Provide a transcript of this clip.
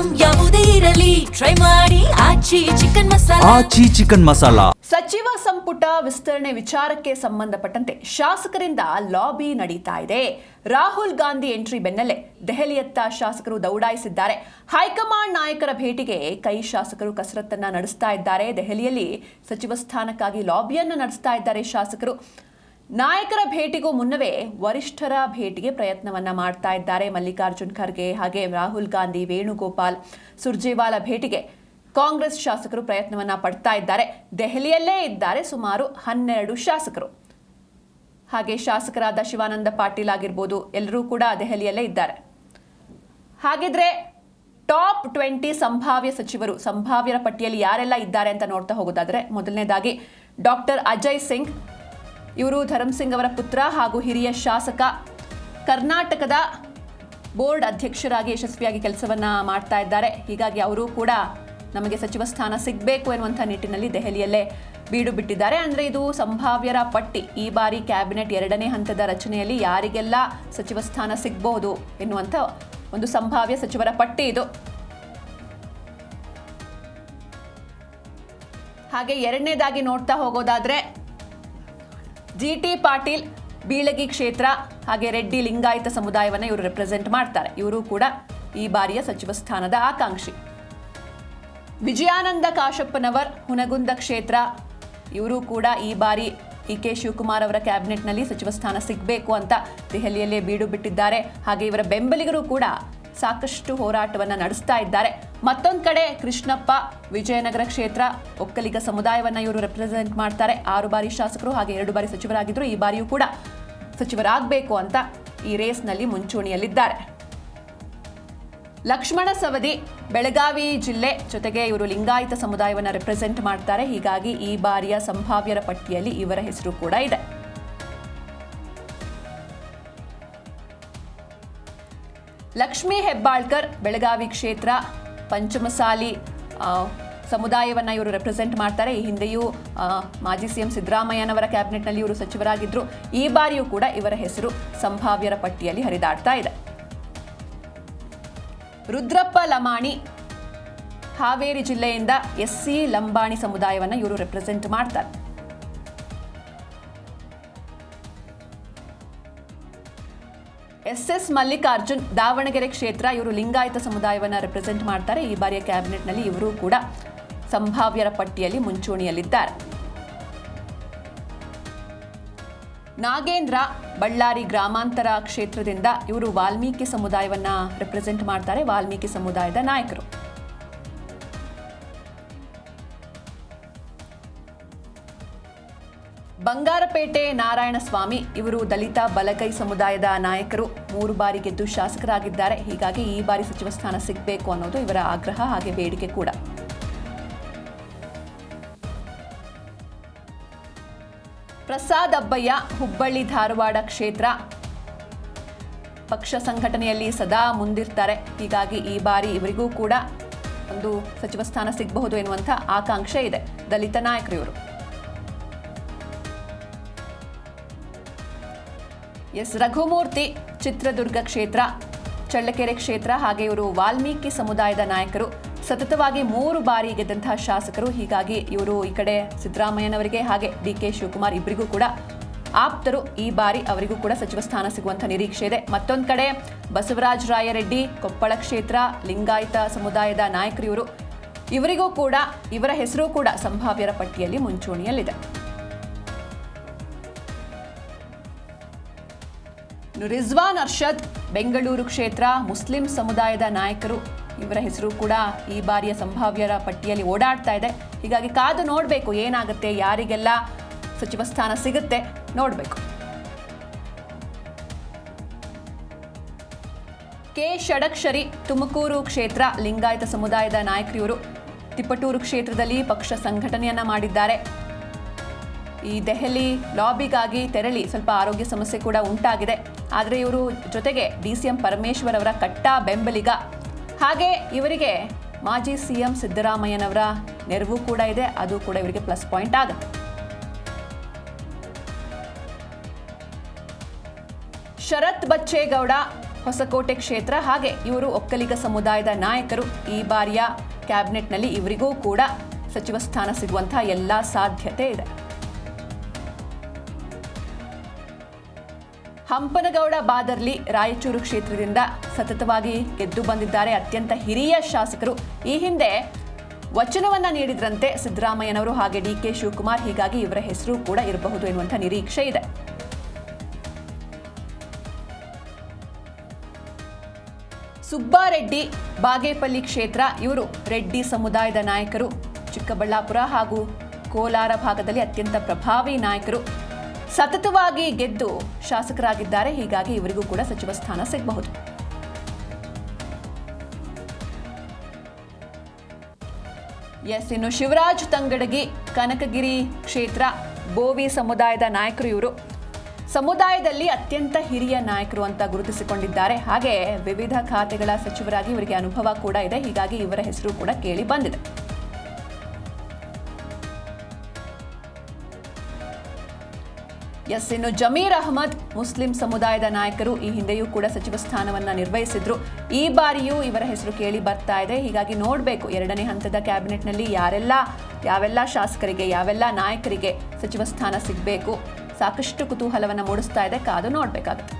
Item ಯಾವುದೇ ಇರಲಿ try ಮಾಡಿ ಆಚಿ ಚಿಕನ್ ಮಸಾಲಾ. ಸಚಿವ ಸಂಪುಟ ವಿಸ್ತರಣೆ ವಿಚಾರಕ್ಕೆ ಸಂಬಂಧಪಟ್ಟಂತೆ ಶಾಸಕರಿಂದ ಲಾಬಿ ನಡೀತಾ ಇದೆ. ರಾಹುಲ್ ಗಾಂಧಿ ಎಂಟ್ರಿ ಬೆನ್ನಲ್ಲೇ ದೆಹಲಿಯತ್ತ ಶಾಸಕರು ದೌಡಾಯಿಸಿದ್ದಾರೆ. ಹೈಕಮಾಂಡ್ ನಾಯಕರ ಭೇಟಿಗೆ ಕೈ ಶಾಸಕರು ಕಸರತ್ತನ್ನ ನಡೆಸ್ತಾ ಇದ್ದಾರೆ. ದೆಹಲಿಯಲ್ಲಿ ಸಚಿವ ಸ್ಥಾನಕ್ಕಾಗಿ ಲಾಬಿಯನ್ನು ನಡೆಸ್ತಾ ಇದ್ದಾರೆ ಶಾಸಕರು. ನಾಯಕರ ಭೇಟಿಗೂ ಮುನ್ನವೇ ವರಿಷ್ಠರ ಭೇಟಿಗೆ ಪ್ರಯತ್ನವನ್ನ ಮಾಡ್ತಾ ಇದ್ದಾರೆ. ಮಲ್ಲಿಕಾರ್ಜುನ್ ಖರ್ಗೆ ಹಾಗೆ ರಾಹುಲ್ ಗಾಂಧಿ, ವೇಣುಗೋಪಾಲ್, ಸುರ್ಜೇವಾಲಾ ಭೇಟಿಗೆ ಕಾಂಗ್ರೆಸ್ ಶಾಸಕರು ಪ್ರಯತ್ನವನ್ನ ಪಡ್ತಾ ಇದ್ದಾರೆ. ದೆಹಲಿಯಲ್ಲೇ ಇದ್ದಾರೆ ಸುಮಾರು 12 ಶಾಸಕರು. ಹಾಗೆ ಶಾಸಕರಾದ ಶಿವಾನಂದ ಪಾಟೀಲ್ ಆಗಿರ್ಬೋದು, ಎಲ್ಲರೂ ಕೂಡ ದೆಹಲಿಯಲ್ಲೇ ಇದ್ದಾರೆ. ಹಾಗಿದ್ರೆ ಟಾಪ್ 20 ಸಂಭಾವ್ಯ ಸಚಿವರು, ಸಂಭಾವ್ಯರ ಪಟ್ಟಿಯಲ್ಲಿ ಯಾರೆಲ್ಲ ಇದ್ದಾರೆ ಅಂತ ನೋಡ್ತಾ ಹೋಗೋದಾದ್ರೆ, ಮೊದಲನೇದಾಗಿ ಡಾಕ್ಟರ್ ಅಜಯ್ ಸಿಂಗ್, ಇವರು ಧರಮ್ ಸಿಂಗ್ ಅವರ ಪುತ್ರ ಹಾಗೂ ಹಿರಿಯ ಶಾಸಕ. ಕರ್ನಾಟಕದ ಬೋರ್ಡ್ ಅಧ್ಯಕ್ಷರಾಗಿ ಯಶಸ್ವಿಯಾಗಿ ಕೆಲಸವನ್ನ ಮಾಡ್ತಾ ಇದ್ದಾರೆ. ಹೀಗಾಗಿ ಅವರು ಕೂಡ ನಮಗೆ ಸಚಿವ ಸ್ಥಾನ ಸಿಗಬೇಕು ಎನ್ನುವಂಥ ನಿಟ್ಟಿನಲ್ಲಿ ದೆಹಲಿಯಲ್ಲೇ ಬೀಡು ಬಿಟ್ಟಿದ್ದಾರೆ. ಅಂದರೆ ಇದು ಸಂಭಾವ್ಯರ ಪಟ್ಟಿ. ಈ ಬಾರಿ ಕ್ಯಾಬಿನೆಟ್ 2ನೇ ಹಂತದ ರಚನೆಯಲ್ಲಿ ಯಾರಿಗೆಲ್ಲ ಸಚಿವ ಸ್ಥಾನ ಸಿಗಬಹುದು ಎನ್ನುವಂಥ ಒಂದು ಸಂಭಾವ್ಯ ಸಚಿವರ ಪಟ್ಟಿ ಇದು. ಹಾಗೆ ಎರಡನೇದಾಗಿ ನೋಡ್ತಾ ಹೋಗೋದಾದ್ರೆ ಜಿಟಿ ಪಾಟೀಲ್, ಬೀಳಗಿ ಕ್ಷೇತ್ರ, ಹಾಗೆ ರೆಡ್ಡಿ ಲಿಂಗಾಯತ ಸಮುದಾಯವನ್ನು ಇವರು ರೆಪ್ರೆಸೆಂಟ್ ಮಾಡ್ತಾರೆ. ಇವರು ಕೂಡ ಈ ಬಾರಿಯ ಸಚಿವ ಸ್ಥಾನದ ಆಕಾಂಕ್ಷಿ. ವಿಜಯಾನಂದ ಕಾಶಪ್ಪನವರ್, ಹುನಗುಂದ ಕ್ಷೇತ್ರ, ಇವರು ಕೂಡ ಈ ಬಾರಿ ಕೆ ಶಿವಕುಮಾರ್ ಅವರ ಕ್ಯಾಬಿನೆಟ್ನಲ್ಲಿ ಸಚಿವ ಸ್ಥಾನ ಸಿಗಬೇಕು ಅಂತ ದೆಹಲಿಯಲ್ಲೇ ಬೀಡು ಬಿಟ್ಟಿದ್ದಾರೆ. ಹಾಗೆ ಇವರ ಬೆಂಬಲಿಗರು ಕೂಡ ಸಾಕಷ್ಟು ಹೋರಾಟವನ್ನು ನಡೆಸ್ತಾ ಇದ್ದಾರೆ. ಮತ್ತೊಂದು ಕಡೆ ಕೃಷ್ಣಪ್ಪ, ವಿಜಯನಗರ ಕ್ಷೇತ್ರ, ಒಕ್ಕಲಿಗ ಸಮುದಾಯವನ್ನು ಇವರು ರೆಪ್ರೆಸೆಂಟ್ ಮಾಡ್ತಾರೆ. 6 ಬಾರಿ ಶಾಸಕರು ಹಾಗೆ 2 ಬಾರಿ ಸಚಿವರಾಗಿದ್ದರು. ಈ ಬಾರಿಯೂ ಕೂಡ ಸಚಿವರಾಗಬೇಕು ಅಂತ ಈ ರೇಸ್ನಲ್ಲಿ ಮುಂಚೂಣಿಯಲ್ಲಿದ್ದಾರೆ. ಲಕ್ಷ್ಮಣ ಸವದಿ, ಬೆಳಗಾವಿ ಜಿಲ್ಲೆ, ಜೊತೆಗೆ ಇವರು ಲಿಂಗಾಯತ ಸಮುದಾಯವನ್ನು ರೆಪ್ರೆಸೆಂಟ್ ಮಾಡ್ತಾರೆ. ಹೀಗಾಗಿ ಈ ಬಾರಿಯ ಸಂಭಾವ್ಯರ ಪಟ್ಟಿಯಲ್ಲಿ ಇವರ ಹೆಸರು ಕೂಡ ಇದೆ. ಲಕ್ಷ್ಮೀ ಹೆಬ್ಬಾಳ್ಕರ್, ಬೆಳಗಾವಿ ಕ್ಷೇತ್ರ, ಪಂಚಮಸಾಲಿ ಸಮುದಾಯವನ್ನು ಇವರು ರೆಪ್ರೆಸೆಂಟ್ ಮಾಡ್ತಾರೆ. ಈ ಹಿಂದೆಯೂ ಮಾಜಿ ಸಿಎಂ ಸಿದ್ದರಾಮಯ್ಯನವರ ಕ್ಯಾಬಿನೆಟ್ನಲ್ಲಿ ಇವರು ಸಚಿವರಾಗಿದ್ದರು. ಈ ಬಾರಿಯೂ ಕೂಡ ಇವರ ಹೆಸರು ಸಂಭಾವ್ಯರ ಪಟ್ಟಿಯಲ್ಲಿ ಹರಿದಾಡ್ತಾ ಇದೆ. ರುದ್ರಪ್ಪ ಲಮಾಣಿ, ಹಾವೇರಿ ಜಿಲ್ಲೆಯಿಂದ ಎಸ್ಸಿ ಲಂಬಾಣಿ ಸಮುದಾಯವನ್ನು ಇವರು ರೆಪ್ರೆಸೆಂಟ್ ಮಾಡ್ತಾರೆ. ಎಸ್ ಮಲ್ಲಿಕಾರ್ಜುನ್, ದಾವಣಗೆರೆ ಕ್ಷೇತ್ರ, ಇವರು ಲಿಂಗಾಯತ ಸಮುದಾಯವನ್ನು ರೆಪ್ರೆಸೆಂಟ್ ಮಾಡ್ತಾರೆ. ಈ ಬಾರಿಯ ಕ್ಯಾಬಿನೆಟ್ನಲ್ಲಿ ಇವರು ಕೂಡ ಸಂಭಾವ್ಯರ ಪಟ್ಟಿಯಲ್ಲಿ ಮುಂಚೂಣಿಯಲ್ಲಿದ್ದಾರೆ. ನಾಗೇಂದ್ರ, ಬಳ್ಳಾರಿ ಗ್ರಾಮಾಂತರ ಕ್ಷೇತ್ರದಿಂದ, ಇವರು ವಾಲ್ಮೀಕಿ ಸಮುದಾಯವನ್ನು ರೆಪ್ರೆಸೆಂಟ್ ಮಾಡ್ತಾರೆ. ವಾಲ್ಮೀಕಿ ಸಮುದಾಯದ ನಾಯಕರು. ಬಂಗಾರಪೇಟೆ ನಾರಾಯಣಸ್ವಾಮಿ, ಇವರು ದಲಿತ ಬಲಗೈ ಸಮುದಾಯದ ನಾಯಕರು. 3 ಬಾರಿ ಗೆದ್ದು ಶಾಸಕರಾಗಿದ್ದಾರೆ. ಹೀಗಾಗಿ ಈ ಬಾರಿ ಸಚಿವ ಸ್ಥಾನ ಸಿಗಬೇಕು ಅನ್ನೋದು ಇವರ ಆಗ್ರಹ ಹಾಗೆ ಬೇಡಿಕೆ ಕೂಡ. ಪ್ರಸಾದ್ ಅಬ್ಬಯ್ಯ, ಹುಬ್ಬಳ್ಳಿ ಧಾರವಾಡ ಕ್ಷೇತ್ರ, ಪಕ್ಷ ಸಂಘಟನೆಯಲ್ಲಿ ಸದಾ ಮುಂದಿರ್ತಾರೆ. ಹೀಗಾಗಿ ಈ ಬಾರಿ ಇವರಿಗೂ ಕೂಡ ಒಂದು ಸಚಿವ ಸ್ಥಾನ ಸಿಗಬಹುದು ಎನ್ನುವಂಥ ಆಕಾಂಕ್ಷೆ ಇದೆ. ದಲಿತ ನಾಯಕರು ಇವರು. ರಘುಮೂರ್ತಿ, ಚಿತ್ರದುರ್ಗ ಕ್ಷೇತ್ರ, ಚಳ್ಳಕೆರೆ ಕ್ಷೇತ್ರ, ಹಾಗೆ ಇವರು ವಾಲ್ಮೀಕಿ ಸಮುದಾಯದ ನಾಯಕರು. ಸತತವಾಗಿ 3 ಬಾರಿ ಗೆದ್ದಂತಹ ಶಾಸಕರು. ಹೀಗಾಗಿ ಇವರು ಈ ಕಡೆ ಸಿದ್ದರಾಮಯ್ಯನವರಿಗೆ ಹಾಗೆ ಕೆ ಶಿವಕುಮಾರ್ ಇಬ್ಬರಿಗೂ ಕೂಡ ಆಪ್ತರು. ಈ ಬಾರಿ ಅವರಿಗೂ ಕೂಡ ಸಚಿವ ಸ್ಥಾನ ಸಿಗುವಂಥ ನಿರೀಕ್ಷೆ ಇದೆ. ಮತ್ತೊಂದು ಕಡೆ ಬಸವರಾಜ ರಾಯರೆಡ್ಡಿ, ಕೊಪ್ಪಳ ಕ್ಷೇತ್ರ, ಲಿಂಗಾಯತ ಸಮುದಾಯದ ನಾಯಕರು ಇವರು. ಇವರಿಗೂ ಕೂಡ ಇವರ ಹೆಸರು ಕೂಡ ಸಂಭಾವ್ಯರ ಪಟ್ಟಿಯಲ್ಲಿ ಮುಂಚೂಣಿಯಲ್ಲಿದೆ. ರಿಜ್ವಾನ್ ಅರ್ಷದ್, ಬೆಂಗಳೂರು ಕ್ಷೇತ್ರ, ಮುಸ್ಲಿಂ ಸಮುದಾಯದ ನಾಯಕರು. ಇವರ ಹೆಸರು ಕೂಡ ಈ ಬಾರಿಯ ಸಂಭಾವ್ಯರ ಪಟ್ಟಿಯಲ್ಲಿ ಓಡಾಡ್ತಾ ಇದೆ. ಹೀಗಾಗಿ ಕಾದು ನೋಡಬೇಕು ಏನಾಗುತ್ತೆ, ಯಾರಿಗೆಲ್ಲ ಸಚಿವ ಸ್ಥಾನ ಸಿಗುತ್ತೆ ನೋಡಬೇಕು. ಕೆ ಷಡಕ್ಷರಿ, ತುಮಕೂರು ಕ್ಷೇತ್ರ, ಲಿಂಗಾಯತ ಸಮುದಾಯದ ನಾಯಕರು ಇವರು. ತಿಪಟೂರು ಕ್ಷೇತ್ರದಲ್ಲಿ ಪಕ್ಷ ಸಂಘಟನೆಯನ್ನ ಮಾಡಿದ್ದಾರೆ. ಈ ದೆಹಲಿ ಲಾಬಿಗಾಗಿ ತೆರಳಿ ಸ್ವಲ್ಪ ಆರೋಗ್ಯ ಸಮಸ್ಯೆ ಕೂಡ ಉಂಟಾಗಿದೆ. ಆದರೆ ಇವರು ಜೊತೆಗೆ DCM ಪರಮೇಶ್ವರ್ ಅವರ ಕಟ್ಟಾ ಬೆಂಬಲಿಗ. ಹಾಗೆ ಇವರಿಗೆ ಮಾಜಿ ಸಿಎಂ ಸಿದ್ದರಾಮಯ್ಯನವರ ನೆರವು ಕೂಡ ಇದೆ. ಅದು ಕೂಡ ಇವರಿಗೆ ಪ್ಲಸ್ ಪಾಯಿಂಟ್ ಆಗುತ್ತೆ. ಶರತ್ ಬಚ್ಚೇಗೌಡ, ಹೊಸಕೋಟೆ ಕ್ಷೇತ್ರ. ಹಾಗೆ ಇವರು ಒಕ್ಕಲಿಗ ಸಮುದಾಯದ ನಾಯಕರು. ಈ ಬಾರಿಯ ಕ್ಯಾಬಿನೆಟ್ನಲ್ಲಿ ಇವರಿಗೂ ಕೂಡ ಸಚಿವ ಸ್ಥಾನ ಸಿಗುವಂತಹ ಎಲ್ಲ ಸಾಧ್ಯತೆ ಇದೆ. ಹಂಪನಗೌಡ ಬಾದರ್ಲಿ ರಾಯಚೂರು ಕ್ಷೇತ್ರದಿಂದ ಸತತವಾಗಿ ಗೆದ್ದು ಬಂದಿದ್ದಾರೆ. ಅತ್ಯಂತ ಹಿರಿಯ ಶಾಸಕರು. ಈ ಹಿಂದೆ ವಚನವನ್ನ ನೀಡಿದ್ರಂತೆ ಸಿದ್ದರಾಮಯ್ಯನವರು ಹಾಗೆ DK ಶಿವಕುಮಾರ್. ಹೀಗಾಗಿ ಇವರ ಹೆಸರು ಕೂಡ ಇರಬಹುದು ಎನ್ನುವಂಥ ನಿರೀಕ್ಷೆ ಇದೆ. ಸುಬ್ಬಾರೆಡ್ಡಿ ಬಾಗೇಪಲ್ಲಿ ಕ್ಷೇತ್ರ. ಇವರು ರೆಡ್ಡಿ ಸಮುದಾಯದ ನಾಯಕರು. ಚಿಕ್ಕಬಳ್ಳಾಪುರ ಹಾಗೂ ಕೋಲಾರ ಭಾಗದಲ್ಲಿ ಅತ್ಯಂತ ಪ್ರಭಾವಿ ನಾಯಕರು. ಸತತವಾಗಿ ಗೆದ್ದು ಶಾಸಕರಾಗಿದ್ದಾರೆ. ಹೀಗಾಗಿ ಇವರಿಗೂ ಕೂಡ ಸಚಿವ ಸ್ಥಾನ ಸಿಗಬಹುದು. ಇನ್ನು ಶಿವರಾಜ್ ತಂಗಡಗಿ ಕನಕಗಿರಿ ಕ್ಷೇತ್ರ. ಬೋವಿ ಸಮುದಾಯದ ನಾಯಕರು. ಇವರು ಸಮುದಾಯದಲ್ಲಿ ಅತ್ಯಂತ ಹಿರಿಯ ನಾಯಕರು ಅಂತ ಗುರುತಿಸಿಕೊಂಡಿದ್ದಾರೆ. ಹಾಗೆ ವಿವಿಧ ಖಾತೆಗಳ ಸಚಿವರಾಗಿ ಇವರಿಗೆ ಅನುಭವ ಕೂಡ ಇದೆ. ಹೀಗಾಗಿ ಇವರ ಹೆಸರು ಕೂಡ ಕೇಳಿ ಬಂದಿದೆ. ಇನ್ನು ಜಮೀರ್ ಅಹಮದ್ ಮುಸ್ಲಿಂ ಸಮುದಾಯದ ನಾಯಕರು. ಈ ಹಿಂದೆಯೂ ಕೂಡ ಸಚಿವ ಸ್ಥಾನವನ್ನ ನಿರ್ವಹಿಸಿದ್ರು. ಈ ಬಾರಿಯೂ ಇವರ ಹೆಸರು ಕೇಳಿ ಬರ್ತಾ ಇದೆ. ಹೀಗಾಗಿ ನೋಡಬೇಕು ಎರಡನೇ ಹಂತದ ಕ್ಯಾಬಿನೆಟ್ನಲ್ಲಿ ಯಾವೆಲ್ಲ ಶಾಸಕರಿಗೆ ಯಾವೆಲ್ಲ ನಾಯಕರಿಗೆ ಸಚಿವ ಸ್ಥಾನ ಸಿಗಬೇಕು. ಸಾಕಷ್ಟು ಕುತೂಹಲವನ್ನು ಮೂಡಿಸ್ತಾ ಇದೆ. ಕಾದು ನೋಡಬೇಕಾಗುತ್ತೆ.